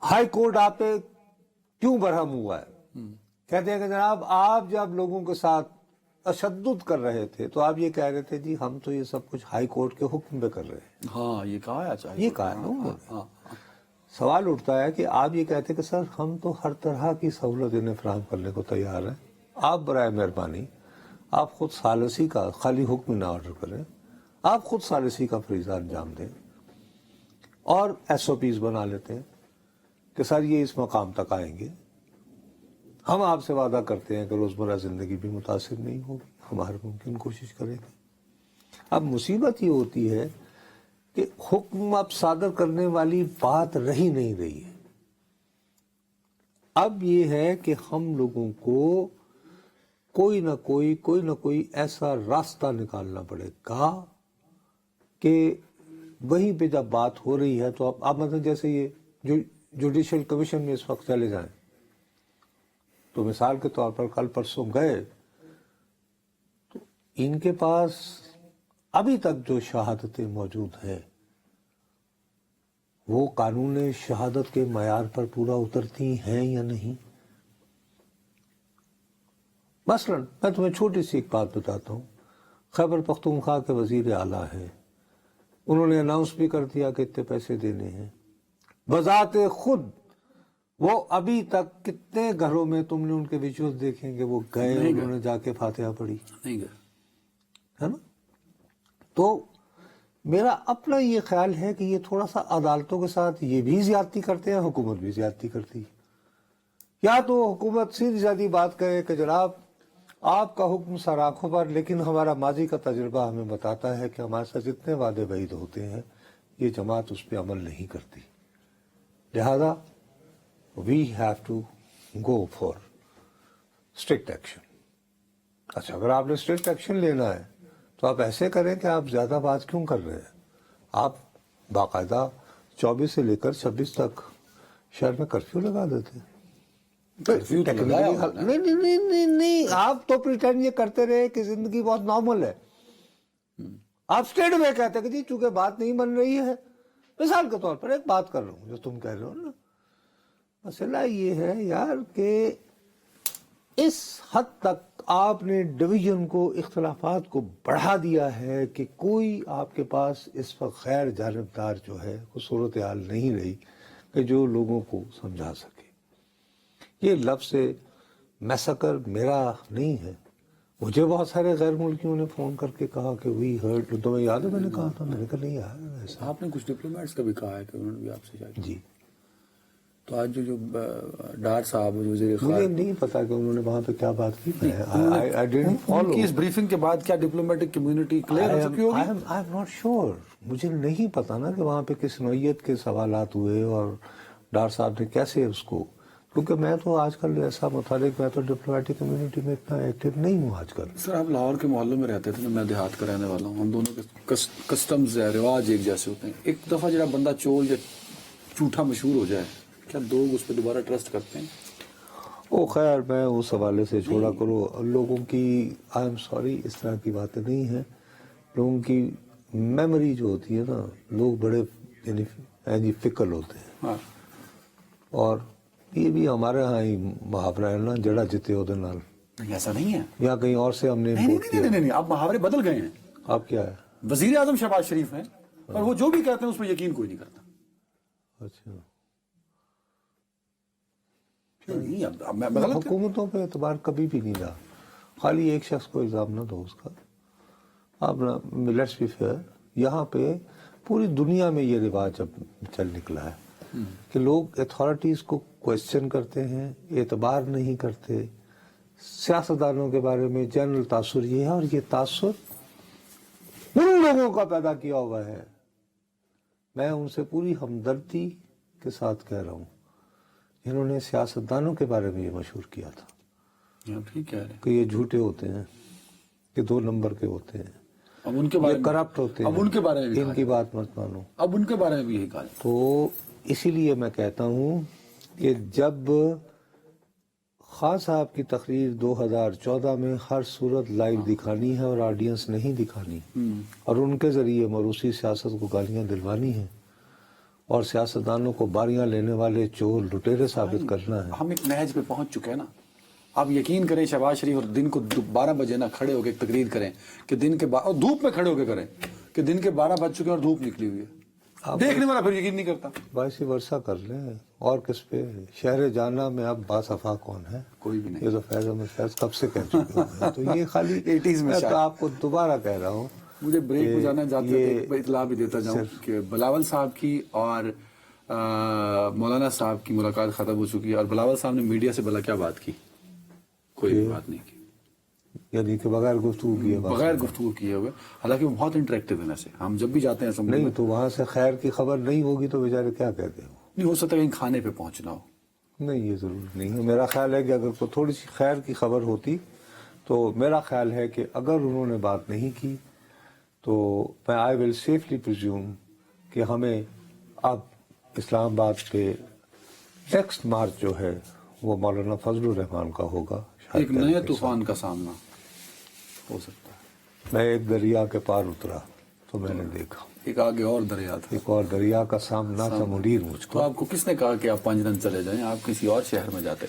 High court آپ پہ کیوں برہم ہوا ہے؟ کہتے ہیں کہ جناب آپ جب لوگوں کے ساتھ تشدد کر رہے تھے تو آپ یہ کہہ رہے تھے جی ہم تو یہ سب کچھ ہائی کورٹ کے حکم پہ کر رہے ہیں. ہاں یہ کہا ہے چاہیے یہ کہا ہے نا انہوں نے. سوال اٹھتا ہے کہ آپ یہ کہتے کہ سر ہم تو ہر طرح کی سہولت انہیں فراہم کرنے کو تیار ہیں، آپ برائے مہربانی آپ خود ثالثی کا خالی حکم نہ آرڈر کریں، آپ خود ثالثی کا فریضہ انجام دیں اور ایس او پیز بنا لیتے ہیں کہ سر یہ اس مقام تک آئیں گے، ہم آپ سے وعدہ کرتے ہیں کہ روزمرہ زندگی بھی متاثر نہیں ہوگی، ہماری ممکن کوشش کریں گے. اب مصیبت یہ ہوتی ہے کہ حکم اب صادر کرنے والی بات رہی نہیں رہی ہے. اب یہ ہے کہ ہم لوگوں کو کوئی نہ کوئی ایسا راستہ نکالنا پڑے گا کہ وہیں پہ جب بات ہو رہی ہے تو اب مثلا جیسے یہ جو جوڈیشل کمیشن میں اس وقت چلے جائیں تو مثال کے طور پر کل پرسوں گئے تو ان کے پاس ابھی تک جو شہادتیں موجود ہیں وہ قانون شہادت کے معیار پر پورا اترتی ہیں یا نہیں. مثلا میں تمہیں چھوٹی سی ایک بات بتاتا ہوں. خیبر پختونخوا کے وزیر اعلیٰ ہیں، انہوں نے اناؤنس بھی کر دیا کہ اتنے پیسے دینے ہیں. بذات خود وہ ابھی تک کتنے گھروں میں تم نے ان کے ویژوز دیکھیں گے وہ گئے انہوں نے جا کے فاتحہ پڑھی نہیں گئے ہے نا. تو میرا اپنا یہ خیال ہے کہ یہ تھوڑا سا عدالتوں کے ساتھ یہ بھی زیادتی کرتے ہیں، حکومت بھی زیادتی کرتی ہے. یا تو حکومت سیدھی سادھی بات کہے کہ جناب آپ کا حکم سر آنکھوں پر، لیکن ہمارا ماضی کا تجربہ ہمیں بتاتا ہے کہ ہمارے ساتھ جتنے وعدے وعید ہوتے ہیں یہ جماعت اس پہ عمل نہیں کرتی، لہذا we have to go for strict action. اچھا اگر آپ نے اسٹرکٹ ایکشن لینا ہے تو آپ ایسے کریں کہ آپ زیادہ بات کیوں کر رہے ہیں، آپ باقاعدہ 24 سے لے کر 26 تک شہر میں کرفیو لگا دیتے ہیں. نہیں آپ تو پریٹینڈ یہ کرتے رہے کہ زندگی بہت نارمل ہے. آپ اسٹیٹ میں کہتے ہیں کہ جی چونکہ بات نہیں بن رہی ہے. مثال کے طور پر ایک بات کر رہا ہوں جو تم کہہ رہے ہو نا، مسئلہ یہ ہے یار کہ اس حد تک آپ نے ڈویژن کو، اختلافات کو بڑھا دیا ہے کہ کوئی آپ کے پاس اس وقت غیر جانبدار جو ہے وہ صورتحال نہیں رہی کہ جو لوگوں کو سمجھا سکے. یہ لفظ میسکر میرا نہیں ہے، مجھے بہت سارے غیر ملکیوں نے فون کر کے کہا کہ وی ہرڈ، تمہیں یاد ہے میں نے کہا تھا، میں نے کہا نہیں یار ایسا. آپ نے کچھ ڈپلومیٹس کا بھی کہا ہے کہ انہوں نے بھی آپ سے جا جی تو آج جو ڈار صاحب وزیر مجھے خارجہ نہیں پتا کہ انہوں نے وہاں پہ کیا بات کی. ان کی اس بریفنگ کے بعد کیا ڈپلومیٹک کمیونٹی کلیئر ہو چکی ہوگی؟ I am not sure. مجھے نہیں پتا نا کہ وہاں پہ کس نوعیت کے سوالات ہوئے اور ڈار صاحب نے کیسے اس کو، کیونکہ میں تو آج کل ایسا متعلق، میں تو ڈپلومیٹک کمیونٹی میں اتنا ایکٹیو نہیں ہوں آج کل. سر آپ لاہور کے محلے میں رہتے تھے، میں دیہات کا رہنے والا ہوں، ہم دونوں کے کسٹمز رواج ایک جیسے ہوتے ہیں. ایک دفعہ جڑا بندہ چول یا جھوٹا مشہور ہو جائے کیا لوگ اس پہ دوبارہ ٹرسٹ کرتے ہیں؟ او خیر میں اس حوالے سے چھوڑا کرو لوگوں کی. آئی ایم سوری اس طرح کی باتیں نہیں ہیں. لوگوں کی میموری جو ہوتی ہے نا، لوگ بڑے یعنی فکر ہوتے ہیں. ہاں اور یہ بھی ہمارے ہاں ہی محاورہ ہے نا، جڑا جتے ہو دے نال. نہیں ایسا نہیں ہے. یا کہیں اور سے ہم نے امپورٹ کیا. نہیں آپ محاورے بدل گئے ہیں. آپ کیا ہے؟ وزیر اعظم شہباز شریف ہیں اور وہ جو بھی کہتے ہیں اس پہ یقین کوئی نہیں کرتا. اچھا حکومتوں حکومتوں پہ اعتبار کبھی بھی نہیں رہا. خالی ایک شخص کو الزام نہ دو اس کا. اب لیٹس بی فیئر، یہاں پہ پوری دنیا میں یہ رواج اب چل نکلا ہے کہ لوگ اتھارٹیز کو کوشچن کرتے ہیں، اعتبار نہیں کرتے. سیاستدانوں کے بارے میں جنرل تاثر یہ ہے، اور یہ تاثر ان لوگوں کا پیدا کیا ہوا ہے. میں ان سے پوری ہمدردی کے ساتھ کہہ رہا ہوں جنہوں نے سیاستدانوں کے بارے میں یہ مشہور کیا تھا کہ یہ جھوٹے ہوتے ہیں، کہ 2 نمبر کے ہوتے ہیں، اب ان کے بارے میں کرپٹ ہوتے ہیں، اب ان کے بارے میں ان کی بات مت مانو. اب ان کے بارے میں بھی یہی کہا. تو اسی لیے میں کہتا ہوں کہ جب خان صاحب کی تقریر 2014 میں ہر صورت لائیو دکھانی ہے اور آڈینس نہیں دکھانی، اور ان کے ذریعے موروثی سیاست کو گالیاں دلوانی ہیں، اور سیاستدانوں کو باریاں لینے والے چور لٹیرے ثابت کرنا ہے. ہم ایک نہج پہ پہنچ چکے ہیں نا. آپ یقین کریں شہباز شریف اور دن کو 12 بجے نہ کھڑے ہو کے ایک تقریر کریں کہ دن کے اور دھوپ میں کھڑے ہو کے کریں کہ دن کے 12 بج چکے ہیں اور دھوپ نکلی ہوئی ہے. دیکھنے والا پھر یقین نہیں کرتا. باعث ورثہ کر لیں. اور کس پہ؟ شہر جانا میں اب باصفا کون ہے؟ کوئی بھی نہیں. یہ تو فیض احمد فیض کب سے کہہ چکے ہیں. تو یہ خالی 80s میں میں تو آپ کو دوبارہ کہہ رہا ہوں. مجھے بریک پہ جانا جاتے ہوئے اطلاع بھی دیتا جاؤں کہ بلاول صاحب کی اور مولانا صاحب کی ملاقات ختم ہو چکی ہے اور بلاول صاحب نے میڈیا سے بلا کیا بات کی؟ کوئی بھی بات نہیں کی. یعنی کہ بغیر گفتگو کیے بغیر گفتگو کیے ہوئے. حالانکہ وہ بہت انٹریکٹیو ہے ویسے. ہم جب بھی جاتے ہیں اسمبلی نہیں میں تو وہاں سے خیر کی خبر نہیں ہوگی تو بیچارے کیا کہتے ہو. نہیں ہو سکتا کہیں کھانے پہ پہنچنا ہو. نہیں یہ ضرور نہیں ہے. میرا خیال ہے کہ اگر کوئی تھوڑی سی خیر کی خبر ہوتی تو میرا خیال ہے کہ اگر انہوں نے بات نہیں کی تو میں آئی ول سیفلی پرزیوم کہ ہمیں اب اسلام آباد پہ نیکسٹ مارچ جو ہے وہ مولانا فضل الرحمان کا ہوگا. ایک نئے طوفان کا سامنا ہو سکتا ہے. میں ایک دریا کے پار اترا تو میں نے دیکھا ایک آگے اور دریا تھا. ایک اور دریا کا سامنا تھا منیر مجھ کو. تو آپ کو کس نے کہا کہ آپ 5 دن چلے جائیں؟ آپ کسی اور شہر میں جاتے